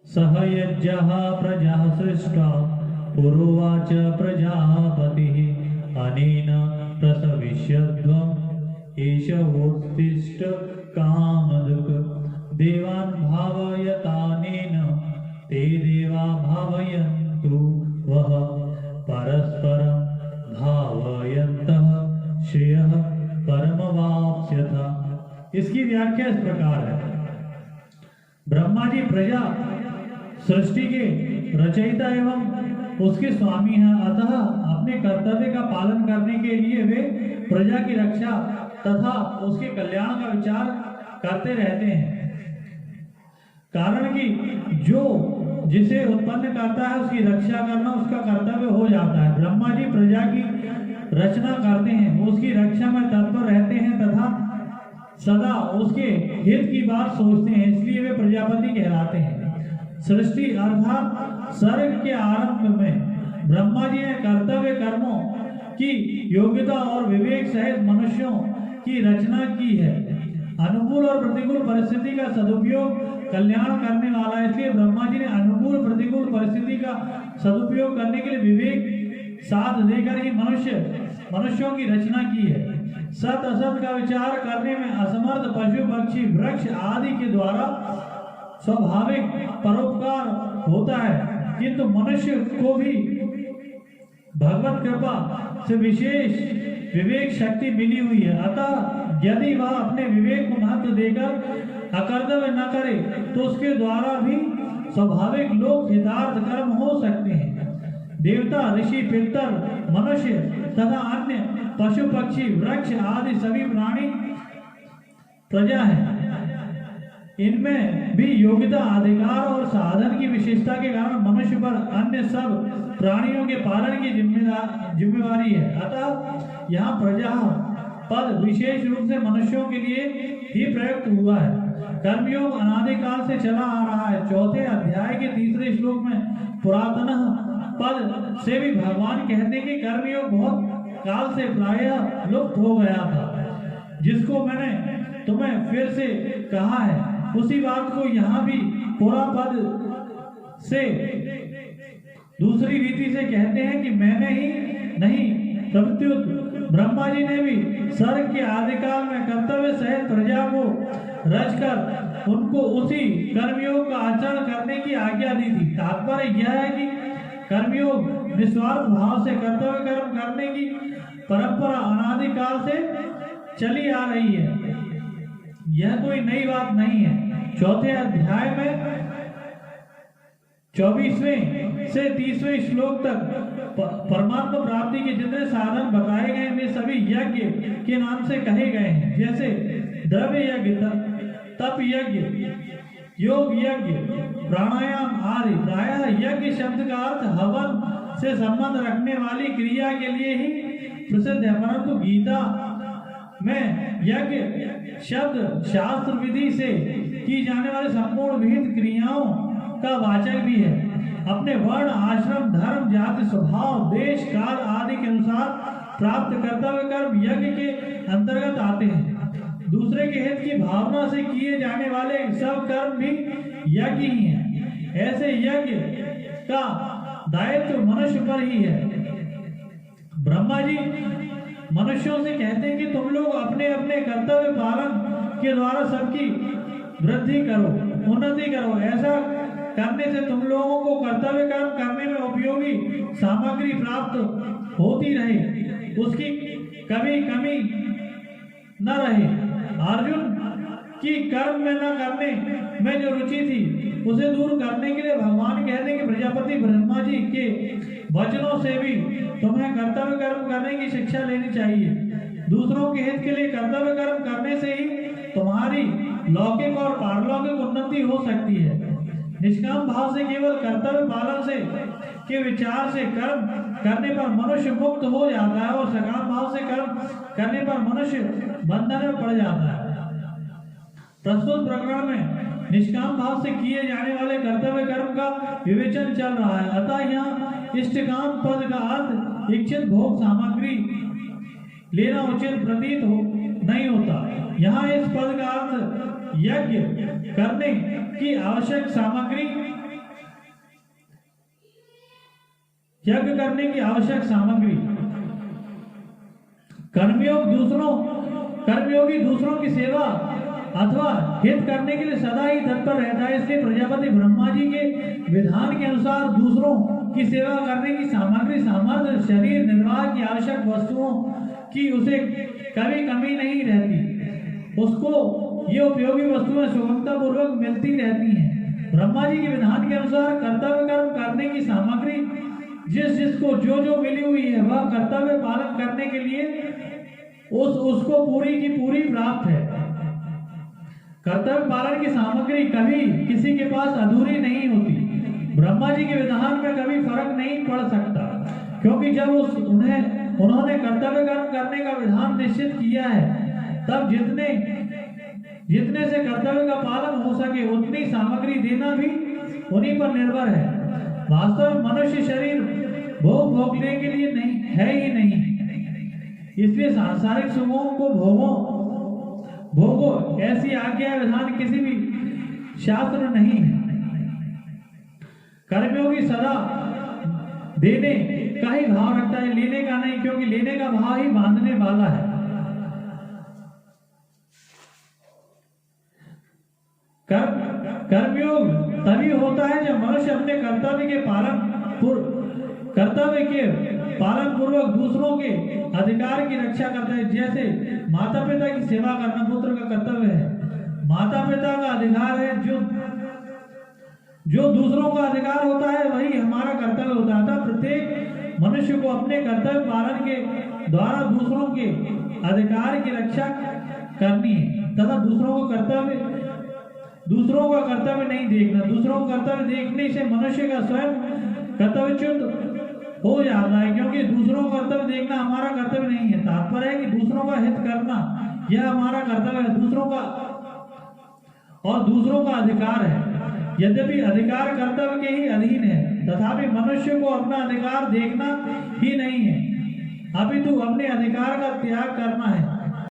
सह यज्ञः प्रजा सृष्टा पुरोवाच प्रजापतिः अनेन प्रसविष्यध्वम् एष वोत्तिष्ठ कामधुक् देवान् भावयतानेन ते देवा भावयन्तु वः परस्परं भावयन्तः श्रेयः परमवाप्स्यथ। इसकी व्याख्या इस प्रकार है। ब्रह्मा जी प्रजा सृष्टि के रचयिता एवं उसके स्वामी हैं, अतः अपने कर्तव्य का पालन करने के लिए वे प्रजा की रक्षा तथा उसके कल्याण का विचार करते रहते हैं। कारण कि जो जिसे उत्पन्न करता है उसकी रक्षा करना उसका कर्तव्य हो जाता है। ब्रह्मा जी प्रजा की रचना करते हैं, उसकी रक्षा में तत्पर रहते हैं तथा सदा उसके हित की बात सोचते हैं, इसलिए वे प्रजापति कहलाते हैं। सृष्टि अर्थात सर्ग के आरंभ में ब्रह्मा जी ने कर्तव्य कर्मों की योग्यता और विवेक सहित मनुष्यों की रचना की है। अनुकूल और प्रतिकूल परिस्थिति का सदुपयोग कल्याण करने वाला है, इसलिए ब्रह्मा जी ने अनुकूल प्रतिकूल परिस्थिति का सदुपयोग करने के लिए विवेक साथ देकर ही मनुष्यों की रचना की है। सत असत का विचार करने में असमर्थ पशु पक्षी वृक्ष आदि के द्वारा स्वाभाविक परोपकार होता है, किंतु मनुष्य को भी भगवत कृपा से विशेष विवेक शक्ति मिली हुई है। अतः यदि वह अपने विवेक को महत्व देकर अकर्तव्य न करे तो उसके द्वारा भी स्वाभाविक लोक हितार्थ कर्म हो सकते हैं। देवता ऋषि पितर मनुष्य तथा अन्य पशु पक्षी वृक्ष आदि सभी प्राणी प्रजा हैं। इनमें भी योग्यता अधिकार और साधन की विशेषता के कारण मनुष्य पर अन्य सब प्राणियों के पालन की जिम्मेवारी है। अतः यहाँ प्रजा पद विशेष रूप से मनुष्यों के लिए ही प्रयुक्त हुआ है। कर्मयोग अनादिकाल से चला आ रहा है। चौथे अध्याय के तीसरे श्लोक में पुरातन पद से भी भगवान कहते हैं कि कर्मयोग बहुत काल से प्रायः लुप्त हो गया था, जिसको मैंने तुम्हें फिर से कहा है। उसी बात को यहाँ भी पुरा पद से दूसरी रीति से कहते हैं कि मैंने ही नहीं प्रत्युत ब्रह्मा जी ने भी सर्ग के आदिकाल में कर्तव्य सहित प्रजा को रचकर उनको उसी कर्मयोग का आचरण करने की आज्ञा दी थी। तात्पर्य यह है कि कर्मयोग निस्वार्थ भाव से कर्तव्य कर्म करने की परंपरा अनादिकाल से चली आ रही है, यह कोई नई बात नहीं है। चौथे अध्याय में 24वें से 30वें श्लोक तक परमात्मा प्राप्ति के जितने साधन बताए गए वे सभी यज्ञ के नाम से कहे गए हैं, जैसे द्रव्य यज्ञ, तप यज्ञ, योग यज्ञ, प्राणायाम आदि। प्रायः यज्ञ शब्द का अर्थ हवन से संबंध रखने वाली क्रिया के लिए ही प्रसिद्ध है, परंतु गीता में यज्ञ शब्द शास्त्र विधि से की जाने वाली संपूर्ण विहित क्रियाओं का वाचक भी है। अपने वर्ण आश्रम धर्म जाति स्वभाव देश काल आदि के अनुसार प्राप्त कर्तव्य कर्म यज्ञ के अंतर्गत आते हैं। दूसरे के हित की भावना से किए जाने वाले सब कर्म भी यज्ञ ही हैं। ऐसे यज्ञ का दायित्व मनुष्य पर ही है। ब्रह्मा जी मनुष्यों से कहते हैं कि तुम लोग अपने अपने कर्तव्य पालन के द्वारा सबकी वृद्धि करो, उन्नति करो। ऐसा करने से तुम लोगों को कर्तव्य कर्म करने में उपयोगी सामग्री प्राप्त होती रहे, उसकी कभी कमी न रहे। अर्जुन की कर्म में न करने में जो रुचि थी उसे दूर करने के लिए भगवान कहते हैं कि प्रजापति ब्रह्मा जी के वचनों से भी तुम्हें कर्तव्य कर्म करने की शिक्षा लेनी चाहिए। दूसरों के हित के लिए कर्तव्य कर्म करने से ही तुम्हारी लौकिक और पारलौकिक उन्नति हो सकती है। निष्काम भाव से केवल कर्तव्य पालन से के विचार से कर्म करने पर मनुष्य मुक्त हो जाता है और सकाम भाव से कर्म करने पर मनुष्य बंधन में पड़ जाता है। प्रस्तुत प्रकरण में निष्काम भाव से किए जाने वाले कर्तव्य कर्म का विवेचन चल रहा है। अतः यहाँ इष्टकाम पद का अर्थ इच्छित भोग सामग्री लेना उचित प्रतीत नहीं होता। यहाँ इस पद का अर्थ यज्ञ करने की आवश्यक सामग्री यज्ञ करने की आवश्यक सामग्री। कर्मयोगी दूसरों की सेवा अथवा हित करने के लिए सदा ही तत्पर रहता है। इसलिए प्रजापति ब्रह्मा जी के विधान के अनुसार दूसरों की सेवा करने की सामग्री, सामर्थ्य, शरीर निर्वाह की आवश्यक वस्तुओं की उसे कभी कमी नहीं रहती। उसको ये उपयोगी वस्तुएं सुगमता पूर्वक मिलती रहती हैं। ब्रह्मा जी के विधान के अनुसार कर्तव्य कर्म करने की सामग्री जिसको जो मिली हुई है वह कर्तव्य पालन करने के लिए उसको पूरी की पूरी प्राप्त है। कर्तव्य पालन की सामग्री कभी किसी के पास अधूरी नहीं होती। ब्रह्मा जी के विधान में कभी फर्क नहीं पड़ सकता, क्योंकि जब उन्होंने कर्तव्य कर्म करने का विधान निश्चित किया है, तब जितने से कर्तव्य का पालन हो सके उतनी सामग्री देना भी उन्हीं पर निर्भर है। वास्तव में मनुष्य शरीर भोगने के लिए नहीं है ही नहीं, इसलिए सांसारिक सुखों को भोगो ऐसी आज्ञा विधान किसी भी शास्त्र में नहीं है। कर्मयोगी सदा देने का ही भाव रखता है, लेने का नहीं, क्योंकि लेने का भाव ही बांधने वाला है। कर्मयोग तभी होता है जब मनुष्य अपने कर्तव्य के पालन पूर्वक दूसरों के अधिकार की रक्षा करता है। जैसे माता पिता की सेवा करना पुत्र का कर्तव्य है। माता पिता का अधिकार है, जो दूसरों का अधिकार होता है वही हमारा कर्तव्य होता है। अतः प्रत्येक मनुष्य को अपने कर्तव्य पालन के द्वारा दूसरों के अधिकार की रक्षा करनी है तथा दूसरों का कर्तव्य नहीं देखना। दूसरों का कर्तव्य देखने से मनुष्य का स्वयं कर्तव्यच्युत हो जाता है, क्योंकि दूसरों का कर्तव्य देखना हमारा कर्तव्य नहीं है। तात्पर्य है कि दूसरों का हित करना यह हमारा कर्तव्य है, दूसरों का अधिकार है। यद्यपि अधिकार कर्तव्य के ही अधीन है, तथापि मनुष्य को अपना अधिकार देखना ही नहीं है, अपितु अपने अधिकार का त्याग करना है।